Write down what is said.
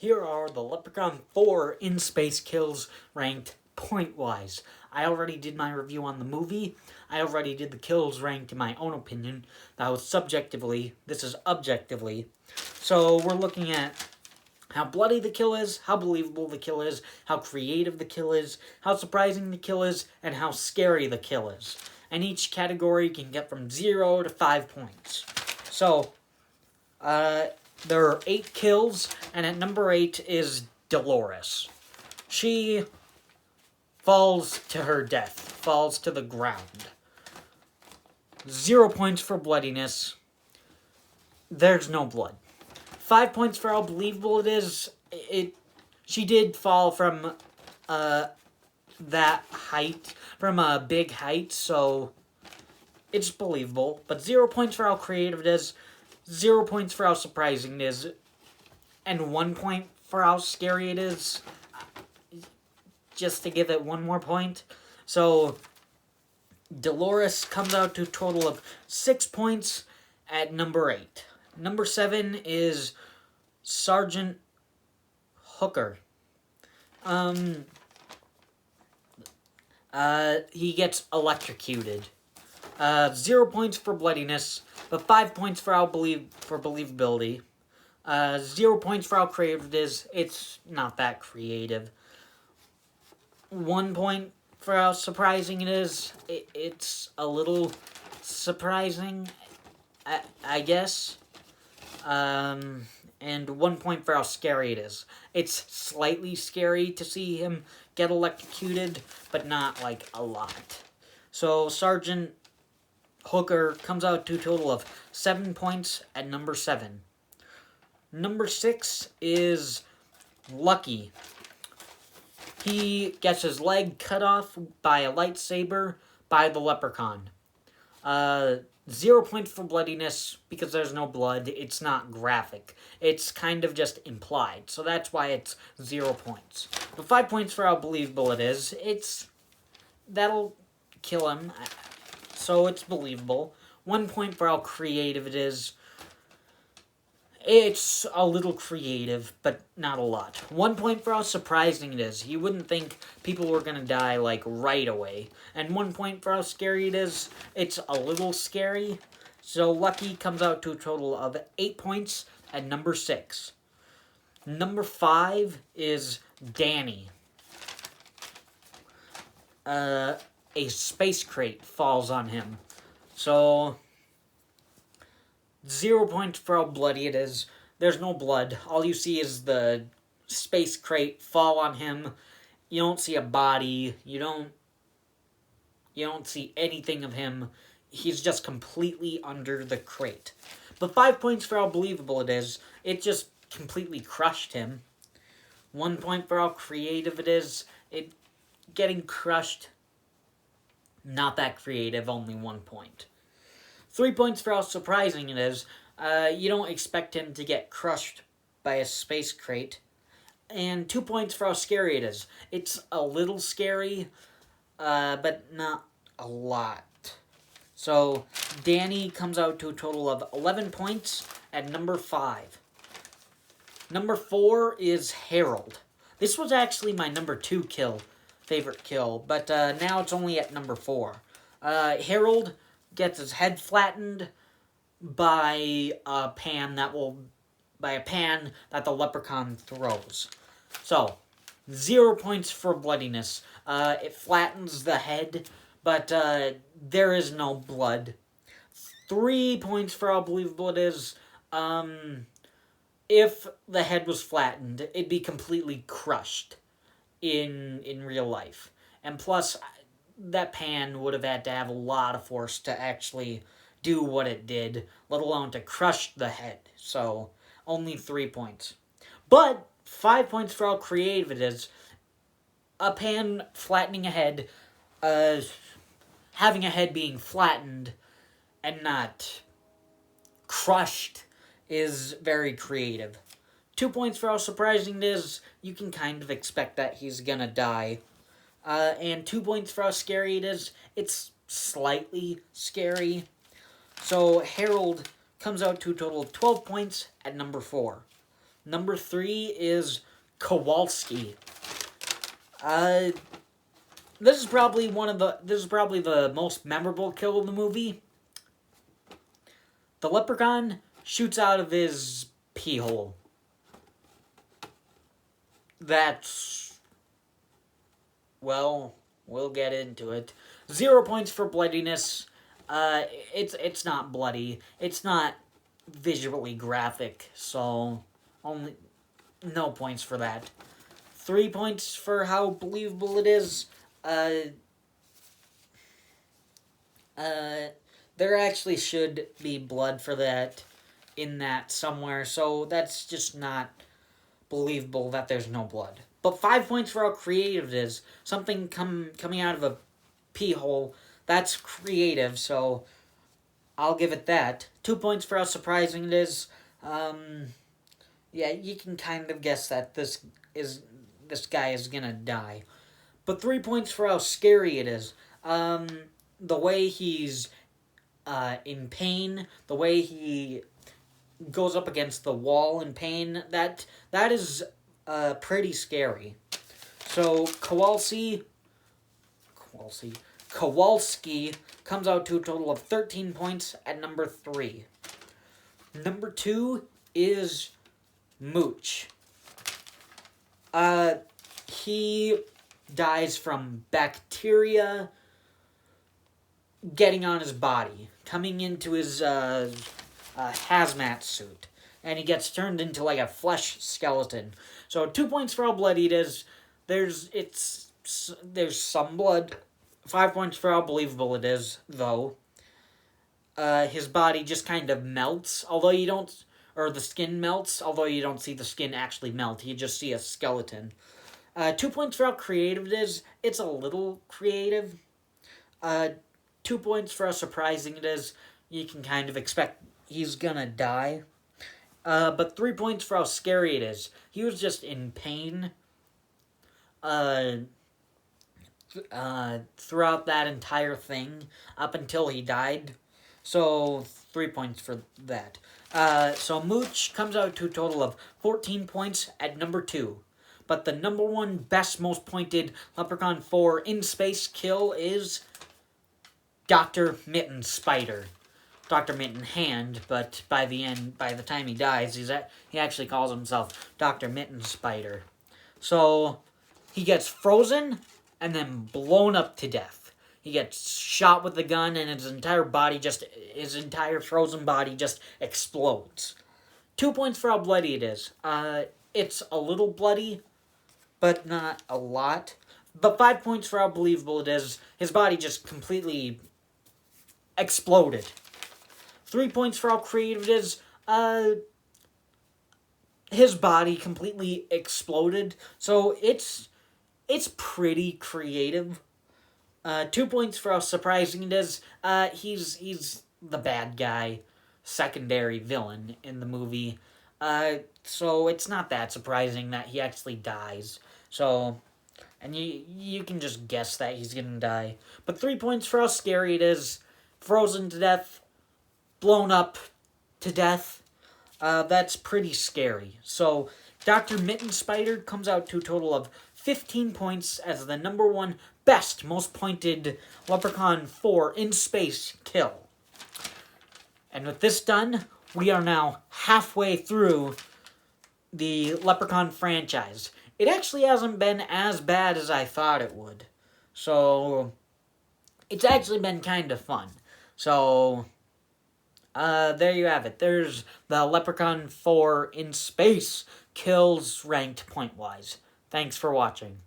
Here are the Leprechaun 4 in-space kills ranked point-wise. I already did my review on the movie. I already did the kills ranked in my own opinion. That was subjectively. This is objectively. So we're looking at how bloody the kill is, how believable the kill is, how creative the kill is, how surprising the kill is, and how scary the kill is. And each category can get from 0 to 5 points. So, there are 8 kills, and at number 8 is Dolores. She falls to her death, falls to the ground. 0 points for bloodiness. There's no blood. 5 points for how believable it is. She did fall from that height, from a big height, so it's believable. But 0 points for how creative it is. 0 points for how surprising it is, and 1 point for how scary it is, just to give it 1 more point. So, Dolores comes out to a total of 6 points at number 8. Number 7 is Sergeant Hooker. He gets electrocuted. 0 points for bloodiness, but 5 points for believability. 0 points for how creative it is. It's not that creative. 1 point for how surprising it is. It's a little surprising, I guess. And 1 point for how scary it is. It's slightly scary to see him get electrocuted, but not like a lot. So Sergeant Hooker comes out to a total of 7 points at number 7. Number 6 is Lucky. He gets his leg cut off by a lightsaber by the Leprechaun. 0 points for bloodiness because there's no blood. It's not graphic. It's kind of just implied. So that's why it's 0 points. But 5 points for how believable it is. That'll kill him. So it's believable. 1 point for how creative it is. It's a little creative, but not a lot. 1 point for how surprising it is. You wouldn't think people were going to die, like, right away. And 1 point for how scary it is. It's a little scary. So Lucky comes out to a total of 8 points at number 6. Number 5 is Danny. A space crate falls on him. So 0 points for how bloody it is. There's no blood. All you see is the space crate fall on him. You don't see a body. You don't see anything of him. He's just completely under the crate. But 5 points for how believable it is. It just completely crushed him. 1 point for how creative it is. It getting crushed. Not that creative, only 1 point. 3 points for how surprising it is. You don't expect him to get crushed by a space crate. And 2 points for how scary it is. It's a little scary, but not a lot. So, Danny comes out to a total of 11 points at number 5. Number 4 is Harold. This was actually my number 2 favorite kill, but now it's only at number 4. Harold gets his head flattened by a pan that the Leprechaun throws. So, 0 points for bloodiness. It flattens the head, but there is no blood. 3 points for how believable it is. If the head was flattened, it'd be completely crushed in real life. And plus, that pan would have had to have a lot of force to actually do what it did, let alone to crush the head. So, only 3 points. But 5 points for how creative it is. A pan flattening a head, having a head being flattened and not crushed is very creative. 2 points for how surprising it is. You can kind of expect that he's gonna die. And 2 points for how scary it is. It's slightly scary. So Harold comes out to a total of 12 points at number 4. Number 3 is Kowalski. This is probably the most memorable kill in the movie. The Leprechaun shoots out of his pee hole. That's, well, we'll get into it. 0 points for bloodiness. It's not bloody. It's not visually graphic, so only no points for that. 3 points for how believable it is. There actually should be blood for that in that somewhere, so that's just not believable that there's no blood. But 5 points for how creative it is. Something coming out of a pee hole, that's creative, so I'll give it that. 2 points for how surprising it is. Yeah, you can kind of guess that this guy is gonna die. But 3 points for how scary it is. The way he's in pain, the way he goes up against the wall in pain, that is pretty scary. So Kowalski comes out to a total of 13 points at number 3. Number 2 is Mooch. He dies from bacteria getting on his body, coming into his hazmat suit, and he gets turned into like a flesh skeleton. So 2 points for how bloody it is. There's some blood. 5 points for how believable it is, though. His body just kind of melts, the skin melts, although you don't see the skin actually melt. You just see a skeleton. 2 points for how creative it is. It's a little creative. 2 points for how surprising it is. You can kind of expect he's gonna die. But 3 points for how scary it is. He was just in pain throughout that entire thing up until he died. So 3 points for that. So Mooch comes out to a total of 14 points at number 2. But the number 1 best, most pointed Leprechaun 4 in space kill is Dr. Mitten Spider. Dr. Mitten Hand, but by the time he dies, he actually calls himself Dr. Mitten Spider. So he gets frozen and then blown up to death. He gets shot with the gun and his entire frozen body just explodes. 2 points for how bloody it is. It's a little bloody, but not a lot. But 5 points for how believable it is. His body just completely exploded. 3 points for how creative it is. His body completely exploded, so it's pretty creative. 2 points for how surprising it is. He's the bad guy, secondary villain in the movie. So it's not that surprising that he actually dies. So, and you can just guess that he's gonna die. But 3 points for how scary it is. Frozen to death, blown up to death. That's pretty scary. So Dr. Mitten Spider comes out to a total of 15 points as the number 1 best, most pointed Leprechaun 4 in space kill. And with this done, we are now halfway through the Leprechaun franchise. It actually hasn't been as bad as I thought it would. So it's actually been kind of fun. So there you have it. There's the Leprechaun 4 in space kills ranked point-wise. Thanks for watching.